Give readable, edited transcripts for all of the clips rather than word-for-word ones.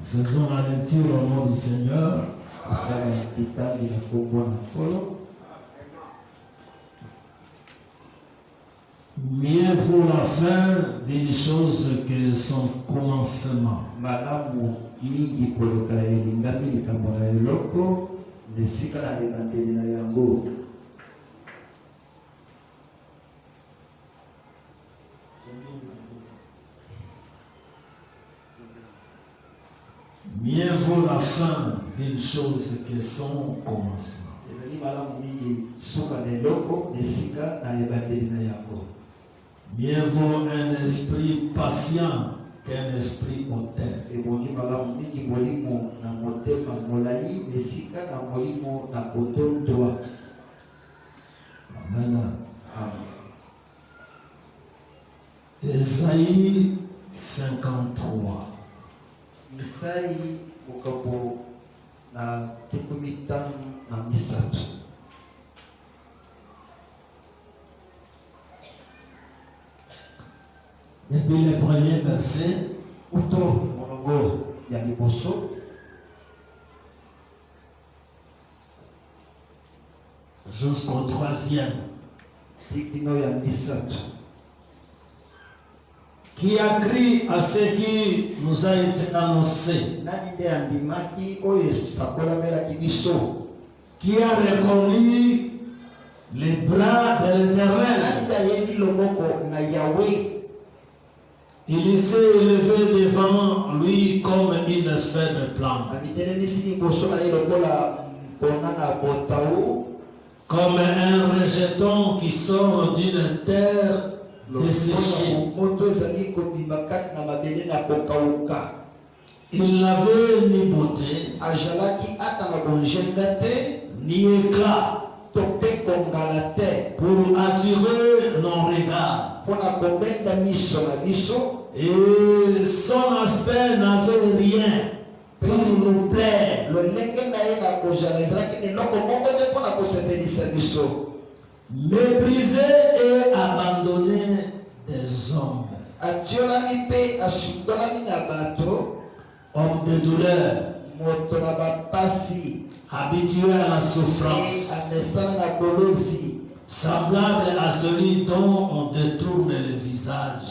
Faisons la lecture au nom du Seigneur. Mieux vaut la fin d'une chose que son commencement. Mieux vaut la fin d'une chose que son commencement. Mieux vaut un esprit patient qu'un esprit hautain. Amen. Ésaïe 53. Isaïe okapo na tukumitano na misatu. Depuis le premier verset, Uto monongo ya liboso jusqu'au troisième, tikino ya misatu. Qui a crié à ce qui nous a été annoncé, qui a reconnu les bras de l'Éternel. Il s'est élevé devant lui comme une faible plante, comme un rejeton qui sort d'une terre desséché. Il n'avait ni beauté, ni éclat pour attirer nos regards. Et son aspect n'avait rien pour nous plaire. Méprisé et abandonné des hommes, homme de douleur, habitué à la souffrance, semblable à celui dont on détourne le visage.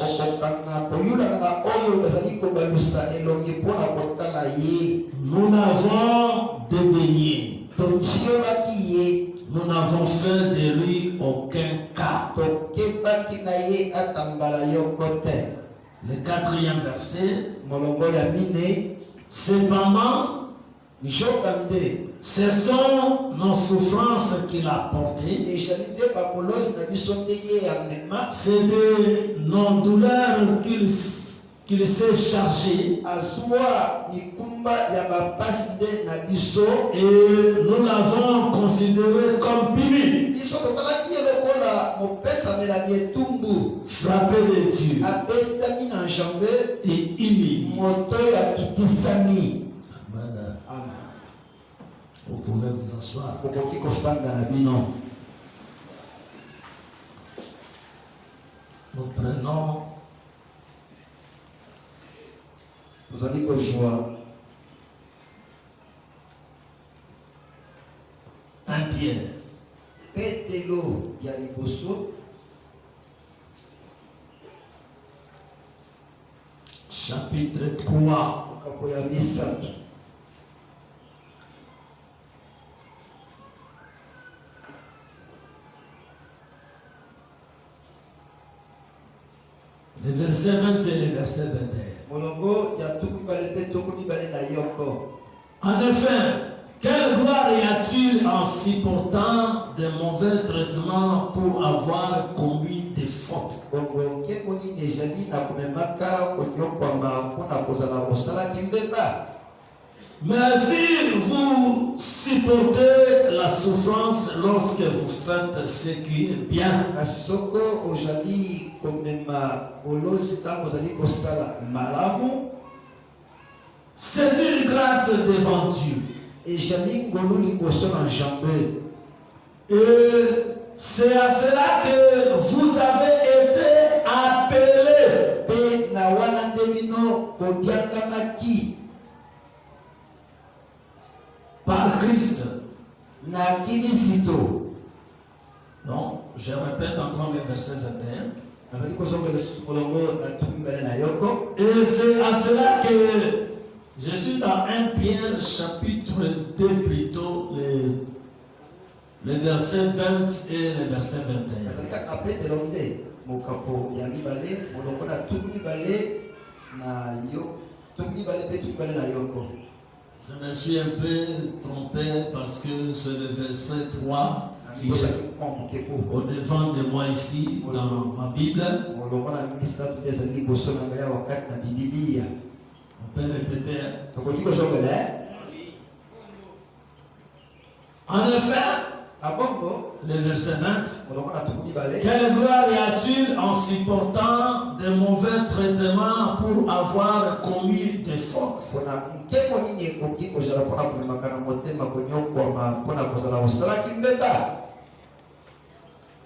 Nous n'avons dédaigné, nous n'avons fait de lui aucun cas. Le quatrième verset. Cependant, ce sont nos souffrances qu'il a portées. C'est de nos douleurs qu'il s'est chargé. Et nous l'avons considéré comme puni, frappé de Dieu et humilié. Vous pouvez vous asseoir. Nous prenons un Pierre. Chapitre 3. Le verset 20 et le verset 21. En effet, quelle gloire y a-t-il en supportant de mauvais traitements pour avoir commis des fautes? Mais si vous supportez la souffrance lorsque vous faites ce qui est bien, c'est une grâce devant Dieu. Et c'est à cela que vous Non, je répète encore le verset 21. Et c'est à cela que je suis dans 1 Pierre chapitre 2 plutôt, le verset 20 et le verset 21. Je me suis un peu trompé parce que c'est le verset 3 qui est au devant de moi ici dans ma Bible. On peut répéter. En effet, le verset 20. Quelle gloire y a-t-il en supportant de mauvais traitements pour avoir commis des fautes?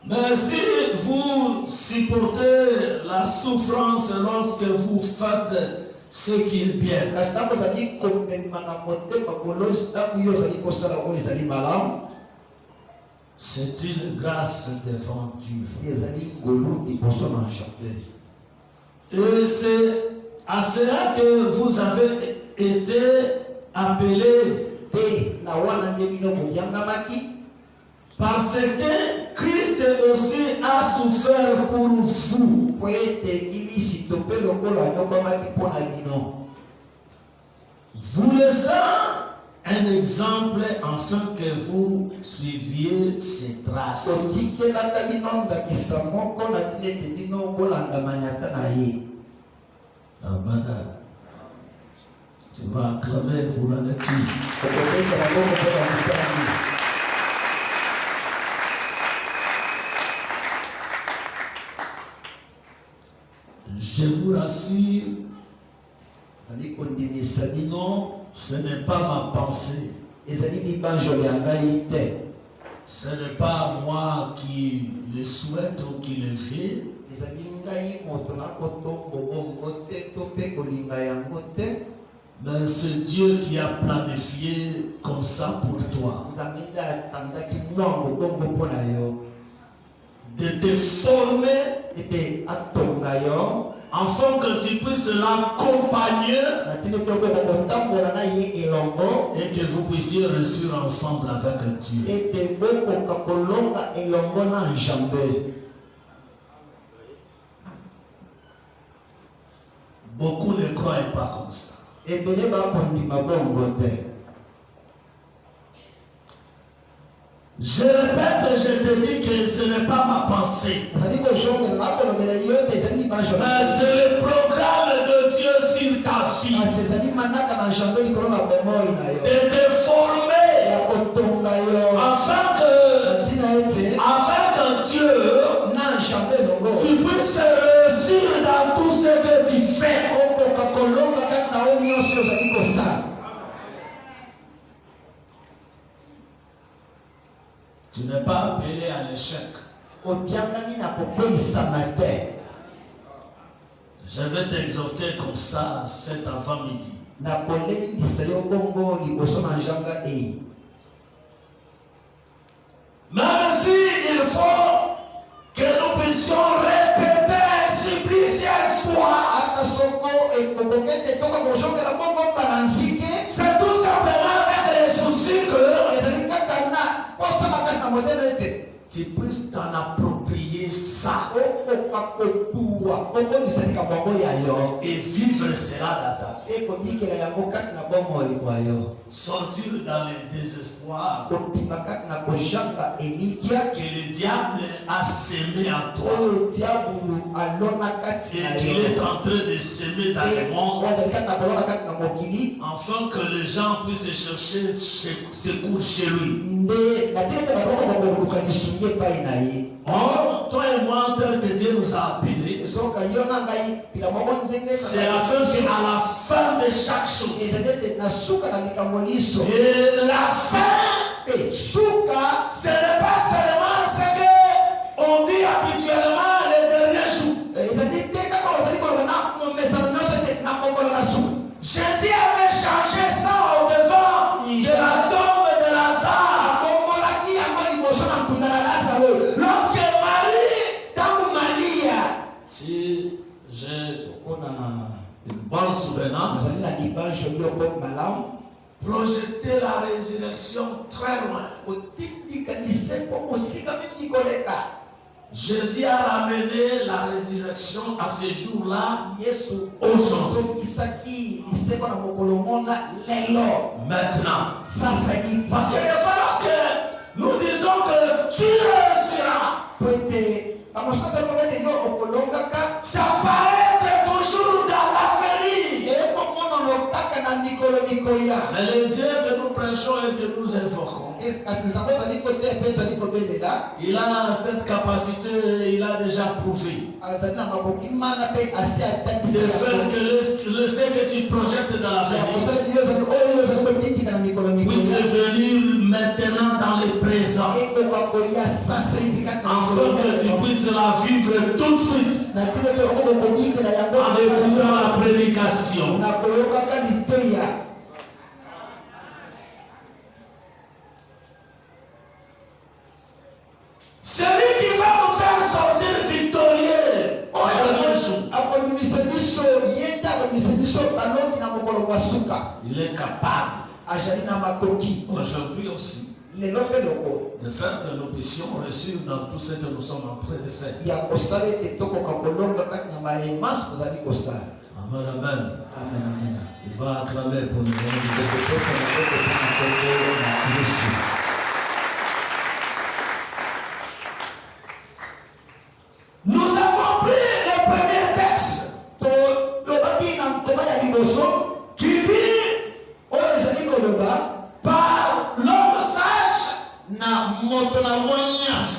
Mais si vous supportez la souffrance lorsque vous faites ce qui est bien, c'est une grâce devant Dieu. Et c'est à cela que vous avez été appelés. Parce que Christ aussi a souffert pour vous. Vous laissant un exemple afin que vous suiviez ses traces. Abada, tu vas acclamer pour la lecture. Je vous rassure, ce n'est pas ma pensée. Ce n'est pas moi qui le souhaite ou qui le fais. Mais c'est Dieu qui a planifié comme ça pour toi. De te former afin que tu puisses l'accompagner et que vous puissiez réussir ensemble avec Dieu. Beaucoup ne croient pas comme ça. Je répète, je te dis que ce n'est pas ma pensée. Mais c'est le programme de Dieu sur ta vie. De te former afin que Dieu, tu puisses réussir dans tout ce que tu fais. Tu n'es pas appelé à l'échec. Je vais t'exhorter comme ça cet avant-midi. Même si il faut que nous puissions répéter ainsi plusieurs fois, c'est tout simplement avec les soucis que tu puisses t'en approprier ça et vivre cela dans ta vie. Sortir dans le désespoir que le diable a semé en toi et qu'il est en train de semer dans le monde afin que les gens puissent chercher secours chez lui. Or, toi et moi, tel que Dieu nous a appelés, c'est afin qu'à la fin de chaque chose, et la fin, ce n'est pas seulement ce qu'on dit habituellement les derniers jours. Jésus avait changé ça au devant de la tombe de Lazare. bonne souvenance. Projeter la résurrection très loin. Jésus a ramené la résurrection à ce jour-là, aujourd'hui, maintenant. Parce que des fois, lorsque nous disons que tu réussiras, ça paraît être toujours dans l'avenir. Mais le Dieu que nous prêchons et que nous invoquons, il a cette capacité, il a déjà prouvé. De faire que ce que tu projettes dans l'avenir puisse venir maintenant dans le présent, afin que tu puisses la vivre tout de suite en écoutant la prédication. Celui qui va nous faire sortir victorieux, il est capable aujourd'hui aussi de faire que nous puissions réussir dans tout ce que nous sommes en train de faire. Amen, amen. Tu vas acclamer pour nous. Nous avons pris le premier texte qui dit par l'homme sage,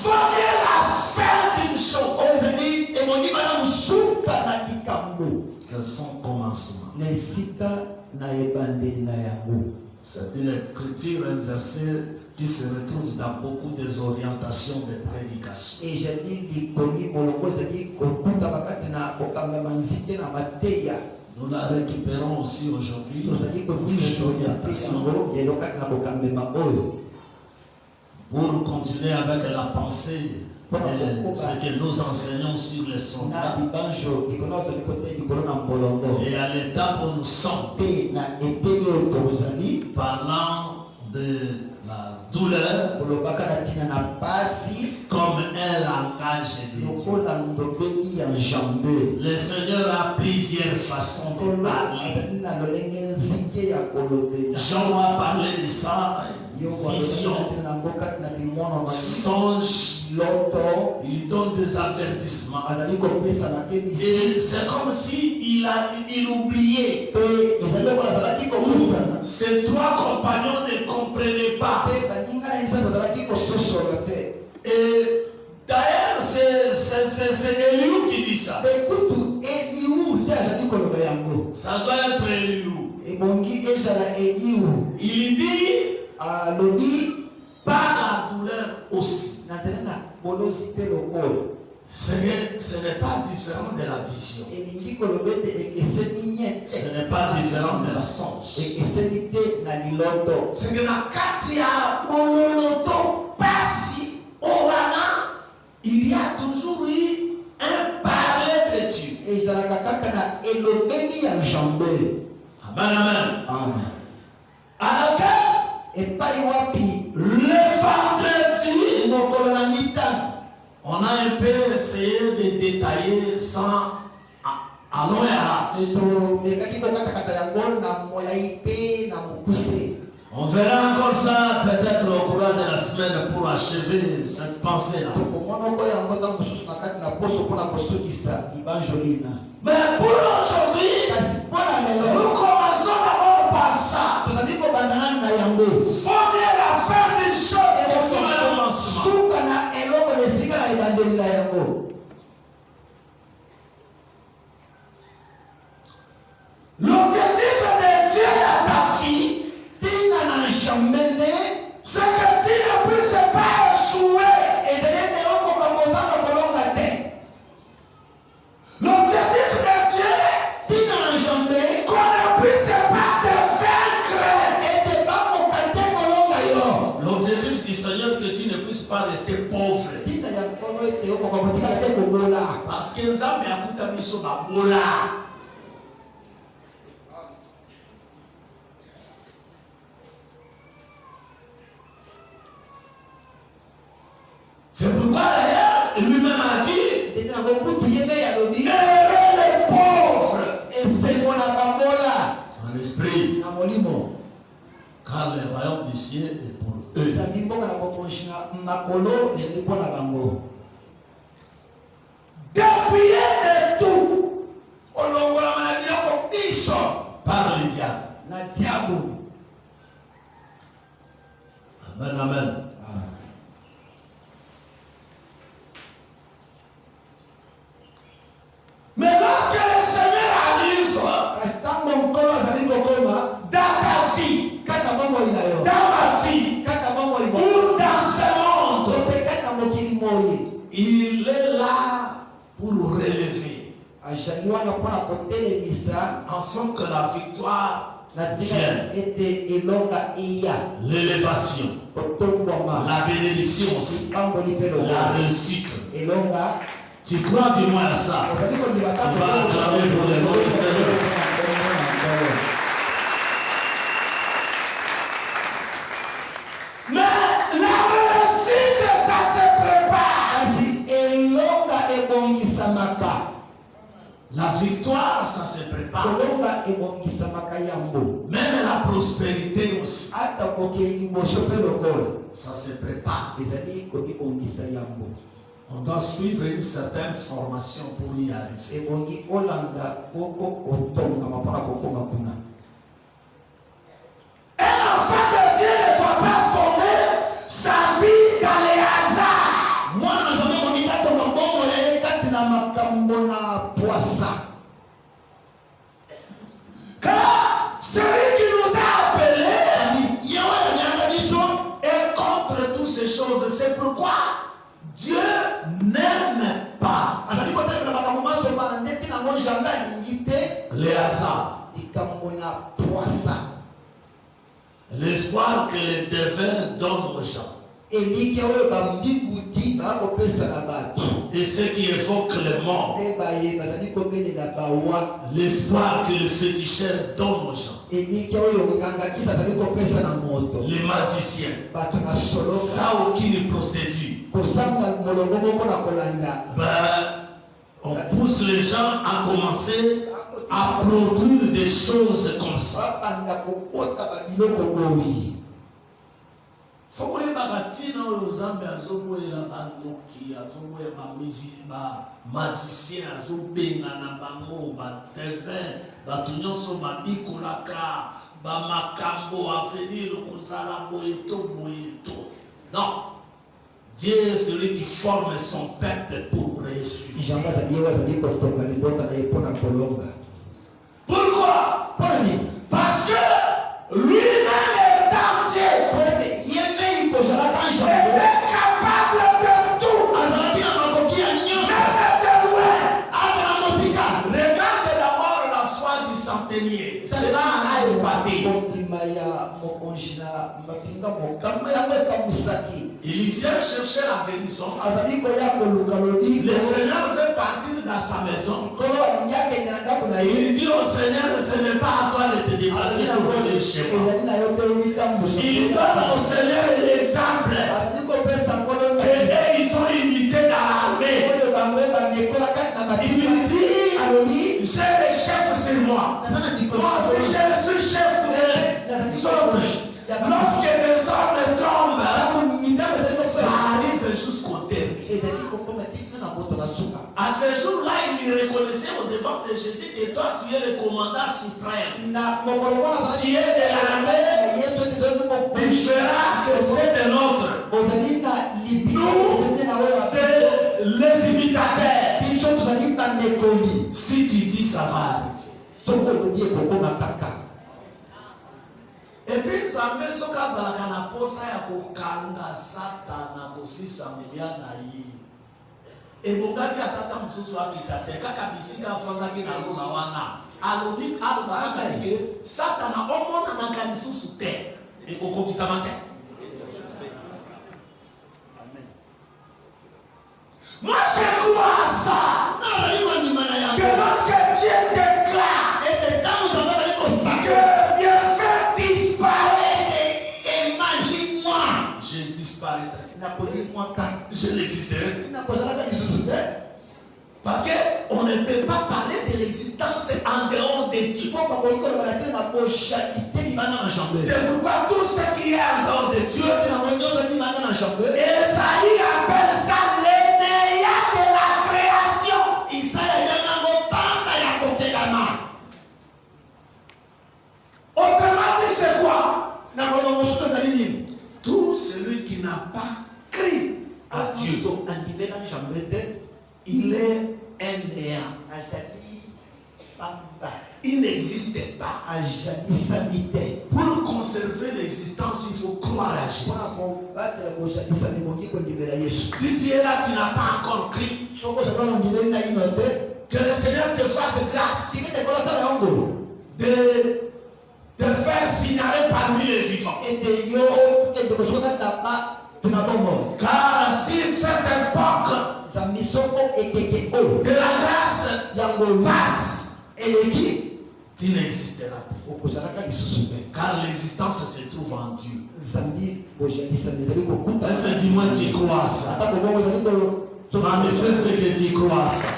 formez la fin d'une chose. Quels sont les commencements? C'est une écriture inversée qui se retrouve dans beaucoup des orientations de prédication. Nous la récupérons aussi aujourd'hui dans cette orientation pour continuer avec la pensée de ce que nous enseignons sur les soldats et à l'état où nous sommes, parlant de la douleur comme un langage de Dieu. Le Seigneur a plusieurs façons de parler. Jean a parlé de ça, vision, songe, il donne des avertissements. Et c'est comme si il oubliait. Ces trois compagnons ne comprenaient pas. Et d'ailleurs, c'est Eliou qui dit ça. Ça doit être Eliou. Il dit par la douleur aussi. Ce n'est pas différent de la vision. Ce n'est pas différent de la songe. C'est que la katia monoloto passi orana, il y a toujours eu un parler de Dieu. Amen, amen. Alors que le vendredi, on a un peu essayé de détailler sans allons et on verra encore ça peut-être au cours de la semaine pour achever cette pensée-là. Mais pour aujourd'hui, nous commençons d'abord par ça. Formez la fin d'une chose et le commencement. L'objectif de Dieu à ta vie, c'est que tu ne puisses pas échouer. L'objectif de Dieu, qu'on ne puisse pas te vaincre. L'objectif du Seigneur, que tu ne puisses pas rester pauvre. Parce que Nzambe akuta biso na bola. car le royaume du ciel est pour eux. Dépouillé de tout. Par le diable. Amen, amen. Mais lorsque le Seigneur arrive dans ta vie, dans ma vie, ou dans ce monde, Il est là pour relever, afin que la victoire vienne, l'élévation, la bénédiction aussi, la réussite. Tu crois du moins à ça? Tu vas acclamer pour le nom du Seigneur. mais la réussite, ça se prépare. La victoire, ça se prépare. Même la prospérité aussi, ça se prépare. On doit suivre une certaine formation pour y arriver. Un enfant de Dieu ne doit pas fonder sa vie dans les hasards. Car celui qui nous a appelés Et contre toutes ces choses, c'est pourquoi Dieu n'aime pas les hasards. L'espoir que les devins donnent aux gens. Et ce qui évoque les morts. L'espoir que le féticheur donne aux gens. Les magiciens. Ça aucune procédure. On pousse les gens à commencer à produire des choses comme ça. Faut que bagatina ozambe azoboyela bandoki azoboyela magicien azobenga na bango batevin bato nyonso babikolaka bamakambo avenir kozala boyeto. Non, Dieu est celui qui forme son peuple pour réussir. Pourquoi? Parce que lui-même est entier. Il est capable de tout. Regarde d'abord la foi du centenier. Cela a épaté. Il vient chercher la guérison. Le Seigneur veut partir dans sa maison. Il dit au Seigneur, ce n'est pas à toi de te déplacer pour venir chez moi. Il donne au Seigneur l'exemple. Et ils sont imités dans l'armée. Il dit, j'ai le chef sur moi. Moi aussi, je suis chef des autres. Lorsque les autres tombent, ça arrive jusqu'au dernier. À ce jour-là, il reconnaissait au devant de Jésus que toi, tu es le commandant suprême. Tu es de l'armée, tu feras que c'est de l'autre. Nous, c'est les imitateurs. Si tu dis, ça va arriver. Et puis Nzambe soki azalaka na posa ya kokanga Satana kosisa media na ye ebongaki atata mosusu akita te kaka bisika afandaki na lona wana alobi alobaka ke Satana omonanaka lisusu te ekokokisama te. Moi je crois à ça. Que lorsque Dieu déclare que Dieu fait disparaître et malie-moi, je disparaîtrai. Je n'existerai. Parce qu'on est ne peut pas parler de l'existence en dehors de Dieu. C'est pourquoi tout ce qui est en dehors de Dieu, Esaïe appelle ça l'énéa de la création. Autrement dit, c'est quoi? Tout celui qui n'a pas cru à Dieu, il est un néant. Il n'existe pas. Pour conserver l'existence, il faut croire à Jésus. Si tu es là, tu n'as pas encore crié, que le Seigneur te fasse grâce de te faire finaler parmi les vivants. Car si cette époque de la grâce passe, tu n'existeras plus. Car l'existence se trouve en Dieu. Est-ce que dis-moi tu crois ça? Manifeste que tu crois ça.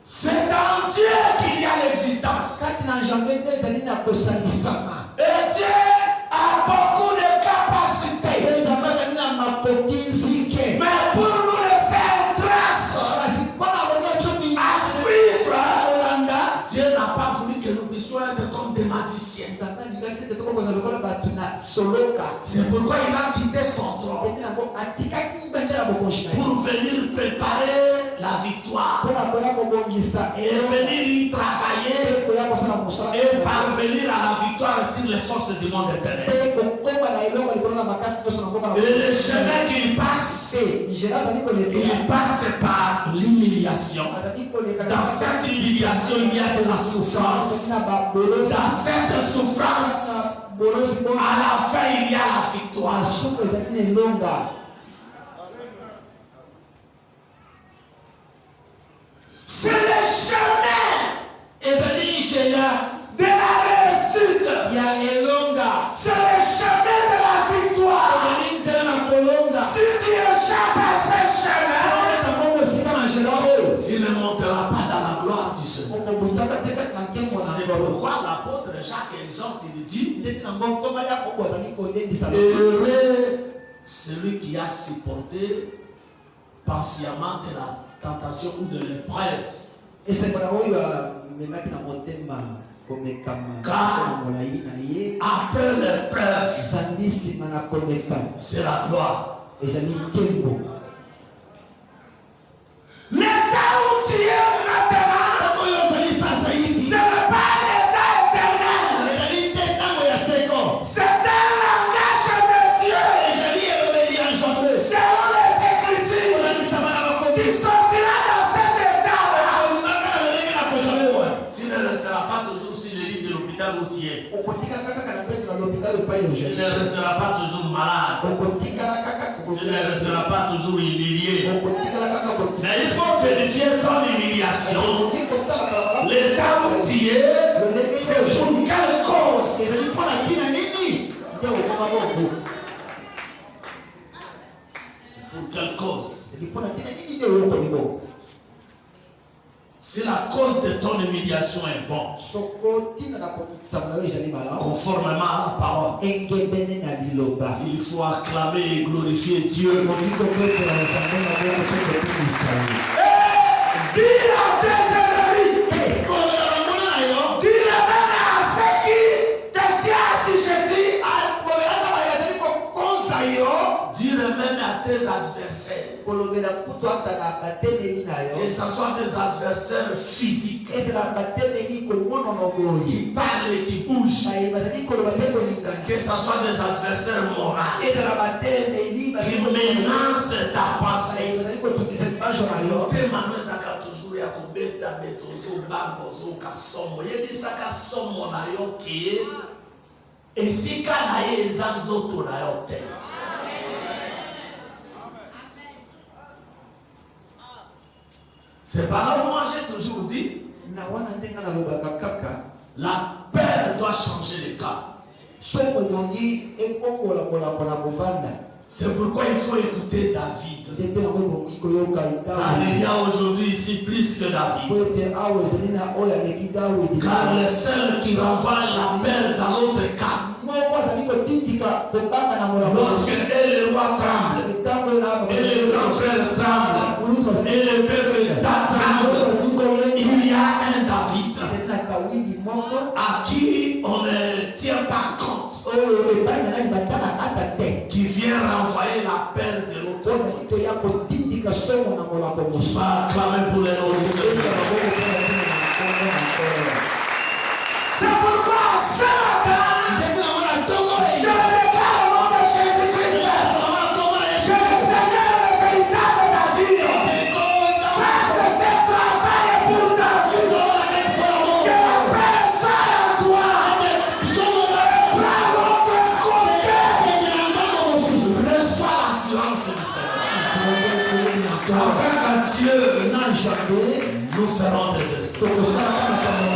C'est en Dieu qu'il y a l'existence. Et Dieu a beaucoup de capacités. Mais pour nous laisser une trace à suivre, Dieu n'a pas voulu que nous puissions être comme des magiciens. C'est pourquoi il a quitté son trône pour venir préparer la victoire et venir y travailler et parvenir à la victoire sur les forces du monde éternel. Et le chemin qu'il passe, il passe par l'humiliation. Dans cette humiliation, il y a de la souffrance. Dans cette souffrance, à la fin, il y a la victoire. C'est le chemin de la réussite. C'est le chemin de la victoire. Si tu échappes à ce chemin, tu ne monteras pas dans la gloire du Seigneur. C'est pourquoi l'apôtre Jacques exhorte, il dit: heureux celui qui a supporté patiemment de la tentation ou de l'épreuve. Car après l'épreuve, c'est la gloire. L'état où tu es maintenant, ce n'est pas un état éternel. C'est un langage de Dieu. Selon les Écritures, tu sortiras dans cet état-là. Tu ne resteras pas toujours sur le lit de l'hôpital où tu es. Tu ne resteras pas toujours malade. Tu ne resteras pas toujours humilié. Mais il faut vérifier ton humiliation. L'état où tu es, c'est pour quelle cause? C'est pour quelle cause? Si la cause de ton humiliation est bonne, conformément à la parole, il faut acclamer et glorifier Dieu. Et dire à tes ennemis, dire même à ceux qui te tiennent assujettis, dire même à tes adversaires, que ce soit des adversaires physiques qui parlent et qui bougent, que ce soit des adversaires moraux qui menacent ta pensée. C'est par moi j'ai toujours dit, la peur doit changer les cas. C'est pourquoi il faut écouter David. Car il y a aujourd'hui ici plus que David. Car le seul qui renvoie la paix dans l'autre cas. Lorsque le roi tremble, et le grand frère tremble, et le peuple tremble, il y a un David à qui on ne tient pas compte, qui vient renvoyer la paix de l'autre. Tu vas acclamer pour les noms du Seigneur. C'est pourquoi ce matin, je déclare au nom de Jésus-Christ, que le Seigneur est véritable David. Fasse ce travail pour David. Que la paix soit en toi. Prends l'autre côté. Reçois l'assurance du Seigneur. Afin que Dieu nous ferons des espoirs.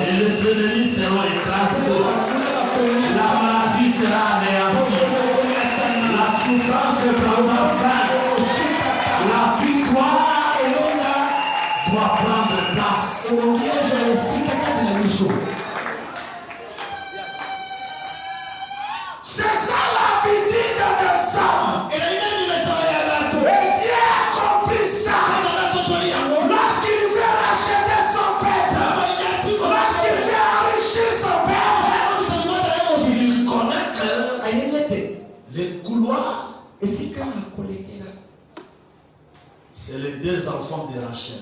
Et les ennemis seront écrasés. La maladie sera anéantie. La souffrance prendra fin. La victoire doit prendre place. C'est ça l'habitude des hommes. Et Dieu a compris ça. Lorsqu'il veut racheter son peuple, lorsqu'il veut enrichir son peuple, il connaît que les couloirs, c'est les deux enfants de Rachel.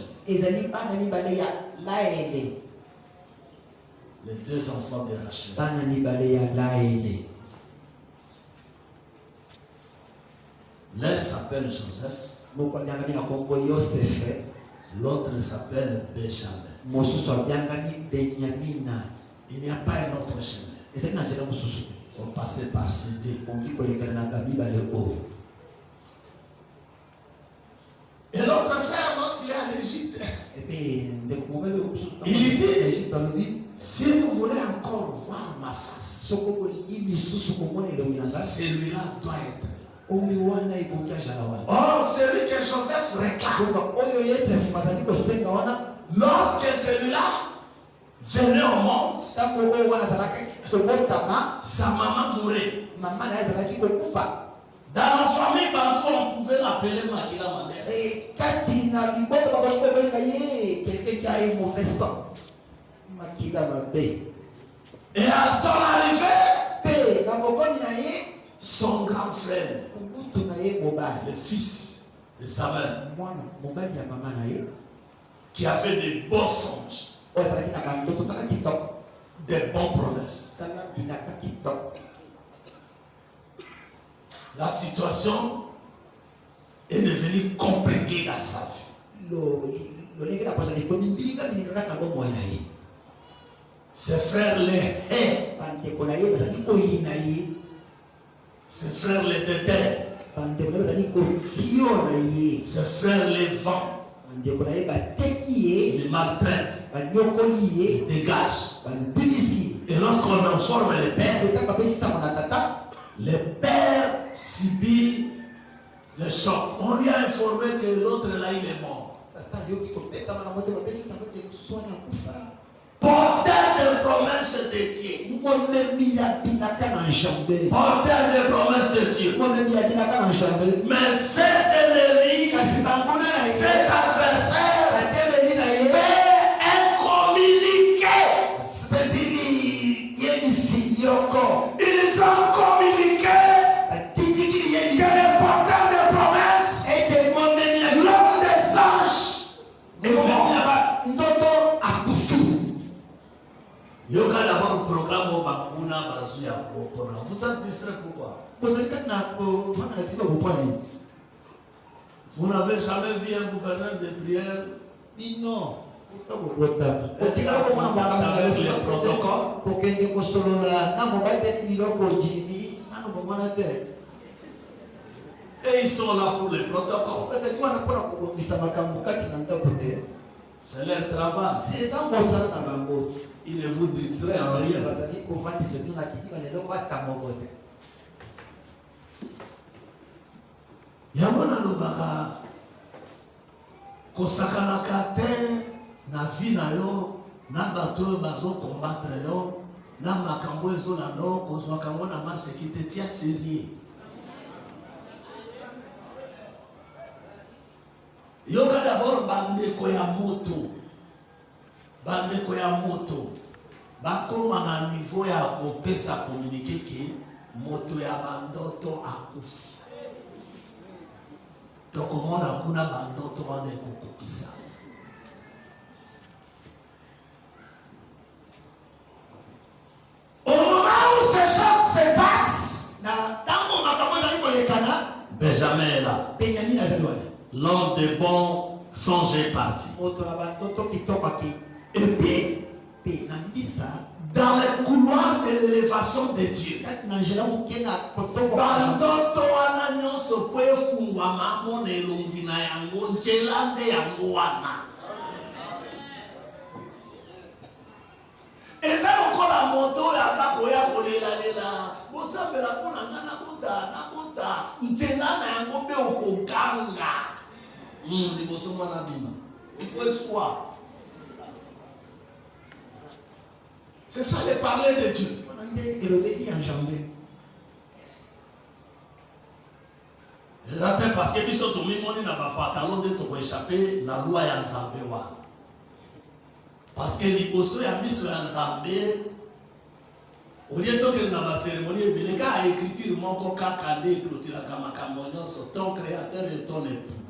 Les deux enfants de Rachel. L'un s'appelle Joseph, l'autre s'appelle Benjamin. Il n'y a pas un autre chemin. Il faut passer par ces deux. Et l'autre frère, lorsqu'il est en Égypte, il lui dit, si vous voulez encore voir ma face, celui-là doit être là. Or, celui que Joseph réclame, lorsque celui-là venait au monde, sa maman mourait. Dans la famille Bantou, on pouvait l'appeler Makila, ma mère. Et à son arrivée, son grand frère, le fils de sa mère, qui avait des beaux songes, des bonnes promesses. La situation est devenue compliquée dans sa vie. Ses frères les haïssent. Ses frères les détestent. Ses frères les vendent. Les maltraitent. Les dégagent. Et lorsqu'on informe les pères, les pères subissent le choc. On lui a informé que l'autre là il est mort. Porteur de promesses de Dieu. Porteur de promesses de Dieu. Mais ses ennemis, ses adversaires, fait un communiqué. Ils ont communiqué que le porteur de promesses, l'homme des anges, Yoga d'abord le programme au Bakuna Bazuya. Vous êtes distrait pourquoi? Vous n'avez jamais vu un gouverneur de prière? Non. Et ils sont là pour les protocoles. C'est leur travail. C'est ça qu'on s'en a dans le Ils ne vous distraient en rien. Yango nalobaka kosakanaka te na vie na yo na bato oyo bazokombattre yo na makambo ezolanda yo kozwaka yango na maseki te tia serie. Yoka d'abord bandeko ya moto bakoma na niveau ya kopesa communiqué ke moto ya bandoto akufi. Tokomona kuna bandoto wana ekokokisa. Au moment où ces choses se passent, Benjamin est là. L'homme de bon songe est parti. Et puis, dans les couloirs de l'élévation de Dieu, bandoto wana nyonso po efungwama mona elongi na yango nzela nde yango wana. Eza lokola moto oyo aza koya kolelalela bosambela mpona nga nabuta nzela na yango mpe okoganga liboso mwana bima. Il faut espoir. C'est ça le parler de Dieu. Exactement, parce que biso to mimoni na ba pantalon de to échapper na loi ya Nzambe wa. Parce que liboso ya biso ya Nzambe au lieu de na ba cérémonie ebeleka a écriture moko kaka nde clôturaka makambo nyonso ton créateur et ton époux.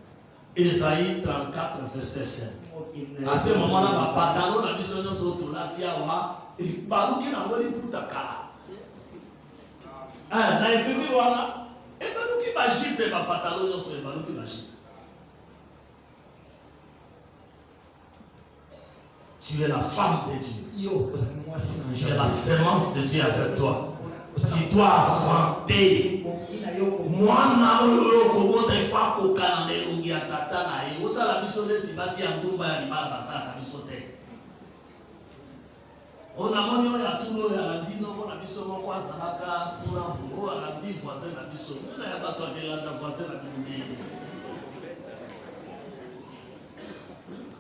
Ésaïe 34 verset 5. À ce moment-là ba pantalon na biso nyonso to latia wa et baluki na ngoli puta kala. Ah na écriture wana et baluki ba jipe ba pantalon nyonso e baluki ba jipe. Tu es la femme de Dieu. Tu es la semence de Dieu avec toi. Tu dois affronter. Mwana oyo kobota ifa kokana na elongi ya tata na ye. Osala biso neti basi ya ndumba ya libala basalaka biso te. Ona moni oyo atulo oyo alandi noko na biso moko azalaka mpona mbulu oyo alandi voisin na biso. Mona ya bato adelanda voisin na bino.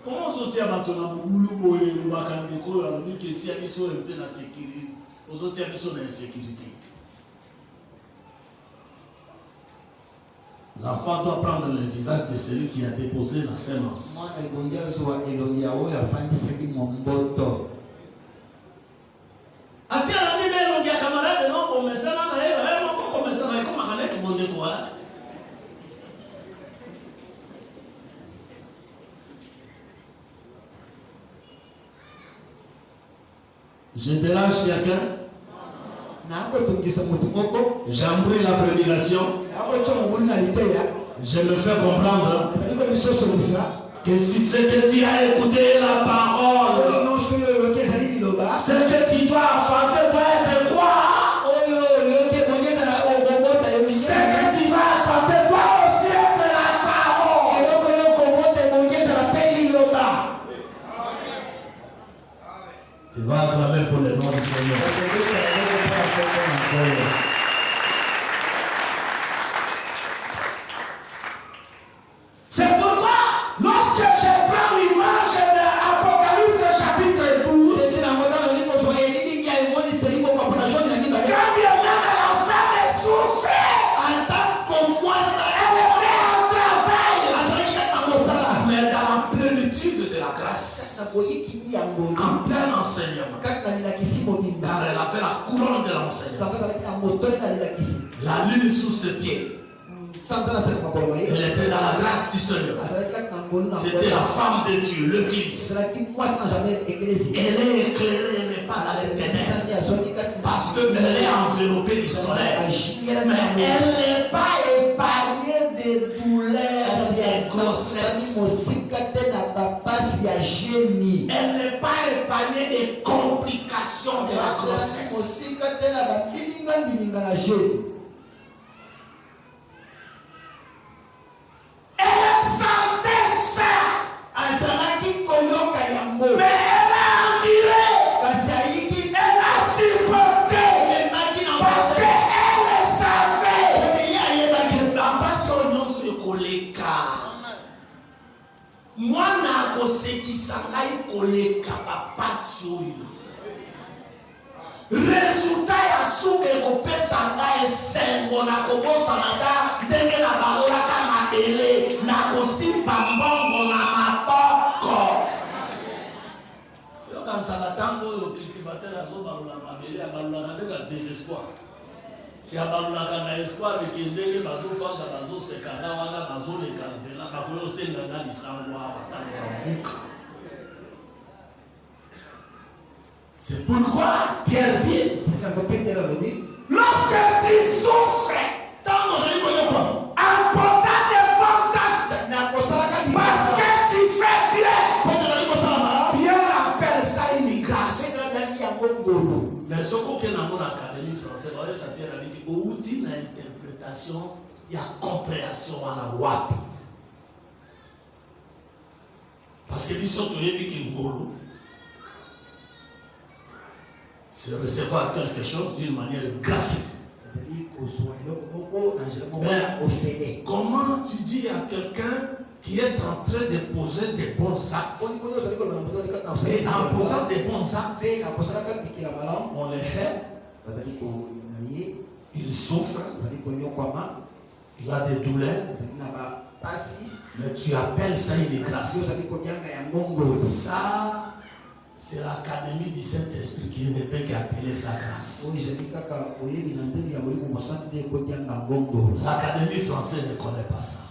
Comment ozotia bato na bubulu boye lobaka ndeko oyo alobi ke etia biso mpe na sécurité ozotia biso na insécurité. L'enfant doit prendre le visage de celui qui a déposé la semence. Asi alandi mpe elongi ya camarade non komesana na ye moko komesana ye komaka neti bondeko wana. Je dérange quelqu'un? J'embrouille la prédication. Je me fais comprendre que si c'est que tu as écouté la parole, ce que tu dois affronter doit être quoi? Ce que tu vas affronter doit aussi être la parole. Tu vas acclamer pour le nom du Seigneur. C'est pourquoi, lorsque je prends l'image de Apocalypse chapitre 12, quand bien même la femme est souffrée, elle était en travail, mais dans la plénitude de la grâce, en plein enseignement, car elle a fait la couronne de l'enseignement, la lune sous ses pieds. Elle était dans la grâce du Seigneur. C'était la femme de Dieu, le Christ. Elle est éclairée, elle n'est pas dans les ténèbres. Parce qu'elle est enveloppée du soleil. Mais elle n'est pas épargnée des douleurs, des grossesses. Elle n'est pas épargnée des complications de la grossesse. Elle sentait ça. mwana akosekisa ngai koleka bapasi oyo. Resultat ya suka ekopesa ngai esengo na kobosana ta ndenge na balolaka mabele na kosimba mbongo na maboko. Yokansaka ntango oyo cultivateur azobalola mabele abalolaka nde na désespoir. Si abalolaka na espoir ekendenge bazofanda bazosekana wana bazoleka nzela bakoyosenga na lisango awa ntango babuka. C'est pourquoi Pierre dit, lorsque tu souffres, en posant des bons actes, parce que tu fais bien, Pierre appelle ça une grâce. Mais ce qu'on a dans l'Académie française, ça Pierre a dit, où dit l'interprétation, il y a compréhension à la wapi. Parce que lui, surtout, il y a qui c'est recevoir quelque chose d'une manière gratuite. Mais comment tu dis à quelqu'un qui est en train de poser des bons actes, et en posant des bons actes, on les hait, il souffre, il a des douleurs, mais tu appelles ça une grâce. Ça, c'est l'Académie du Saint-Esprit qui ne peut qu'appeler sa grâce. L'Académie française ne connaît pas ça.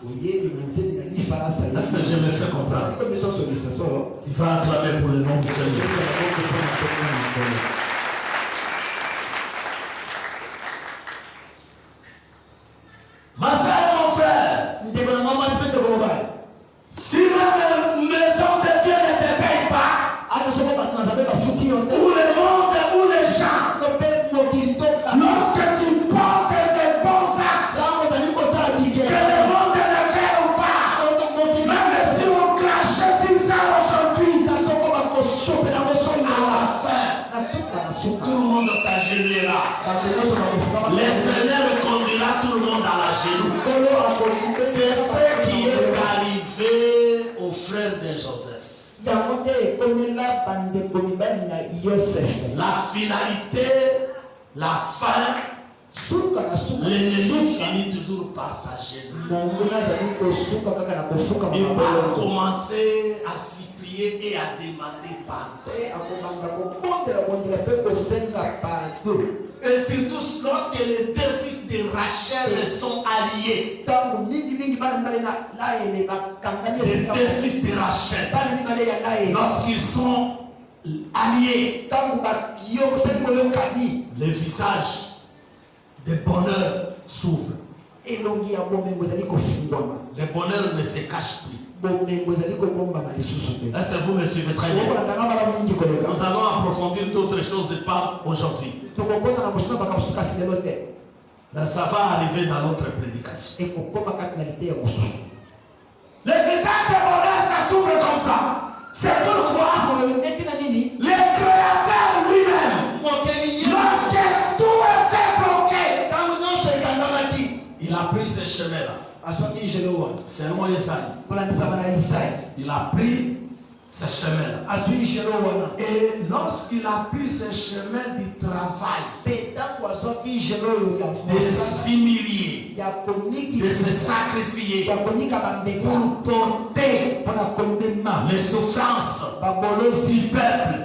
Est-ce que je me fais comprendre? Tu vas acclamer pour le nom du Seigneur. Ma soeur et mon frère, si la maison de Dieu ne te paye pas, ou le monde ou les gens, lorsque tu penses des bons actes, que le monde ne fait ou pas, même si on crache sur ça aujourd'hui, à la fin, tout le monde s'agenouillera. Le Seigneur conduira tout le monde à la genoux. C'est ce qui est arrivé aux frères de Joseph. La finalité, la fin, l'ennemi finit toujours par s'agenouiller. Il va commencer à s'y plier et à demander pardon. Et surtout lorsque les deux fils de Rachel sont alliés. Les deux fils de Rachel, lorsqu'ils sont alliés, le visage de bonheur s'ouvre. Le bonheur ne se cache plus. Est-ce que vous me suivez très bien? Nous allons approfondir d'autres choses et pas aujourd'hui. Mais ça va arriver dans notre prédication. Le visage de bonheur, ça s'ouvre comme ça. C'est pourquoi le Créateur lui-même, lorsque tout était bloqué, il a pris ce chemin-là. Selon Isaïe, il a pris ce chemin-là. Et lorsqu'il a pris ce chemin du travail, de s'humilier, de se sacrifier pour porter les souffrances du peuple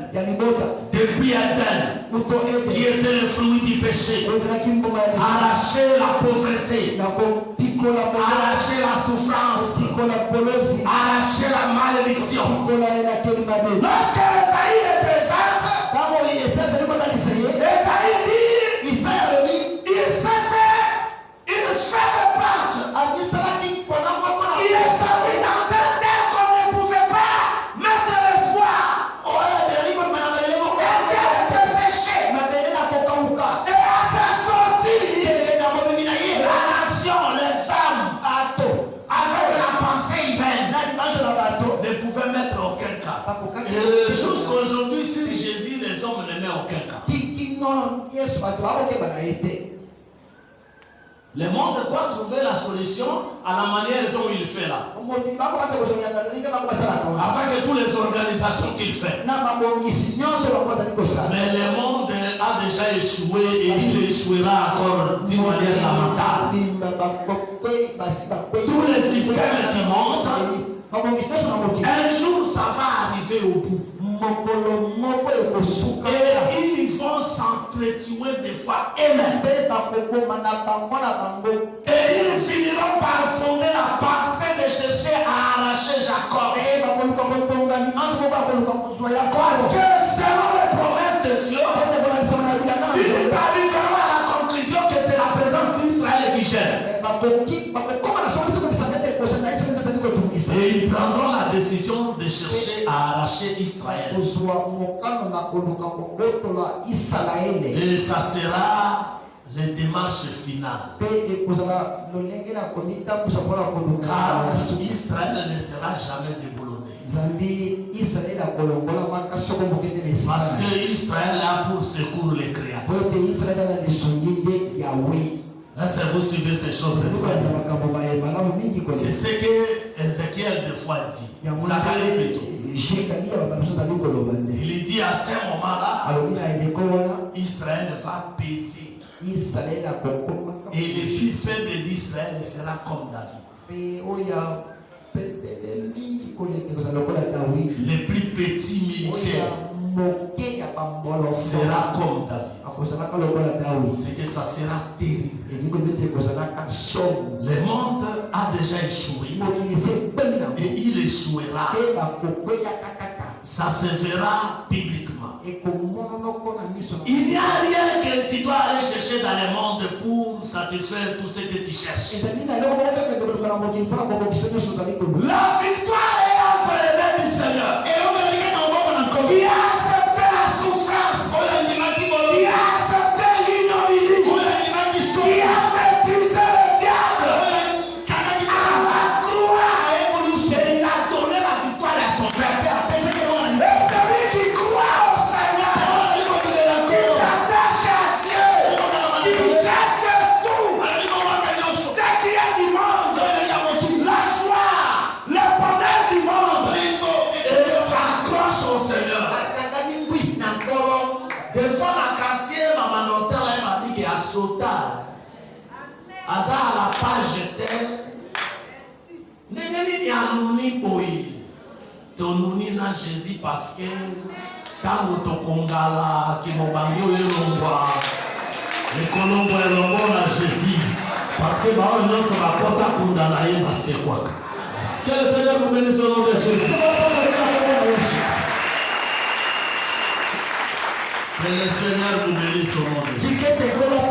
depuis Éden, qui était le fruit du péché, arracher la pauvreté, arracher la souffrance, arracher la malédiction. Lorsque Esaïe est présent, Esaïe dit, il s'est fait une faible plante. Il est sorti dans un terre qu'on ne pouvait pas mettre l'espoir. Et terre était séchée. Et à sa sortie, la nation, les hommes, avec la pensée humaine, ne pouvaient mettre aucun cas. Et jusqu'aujourd'hui, sur Jésus, les hommes ne mettent aucun cas. Le monde doit trouver la solution à la manière dont il fait là. Afin que toutes les organisations qu'il fait. Mais le monde a déjà échoué et il échouera encore d'une manière lamentable. Tous les systèmes du monde, un jour ça va arriver au bout. Et ils vont s'entretuer des fois eux-mêmes. Et ils finiront par fonder la pensée de chercher à arracher Jacob. Parce que selon les promesses de Dieu, ils arriveront à la conclusion que c'est la présence d'Israël qui gêne. Et ils prendront la décision de chercher à arracher Israël. Et ça sera les démarches finales. Car Israël ne sera jamais déboulonné. Parce que Israël a pour secours les créateurs. Est-ce que vous suivez ces choses? C'est ce que Ézéchiel des fois dit. Zacharie plutôt. Il dit à ce moment-là, Israël va peser. Et le plus faible d'Israël sera comme David. Le plus petit militaire sera comme David. C'est que ça sera terrible. Le monde a déjà échoué et il échouera. Ça se verra publiquement. Il n'y a rien que tu dois aller chercher dans le monde pour satisfaire tout ce que tu cherches. La victoire est entre les mains du Seigneur. Qui a accepté la souffrance, qui a accepté l'ignominie, qui a maîtrisé le diable à la croix, et il a donné la victoire à son peuple. Et celui qui croit au Seigneur, qui s'attache à Dieu, qui jette tout ce qui est du monde, la joie, le bonheur du monde, et s'accroche au Seigneur. Des fois, la quartier, maman notaire, elle m'a dit qu'il y a sautage. Aza à la page était. N'est-ce pas nouni boy. Ton nouni na Jésus parce que quand ton kongala qui m'ont bangi au lomba, les colombo et lombo na Jésus parce que bah on se va porter kundana yé na c'est quoi. Que le Seigneur vous bénisse au nom de Jésus. Que le Seigneur vous bénisse au nom de Jésus.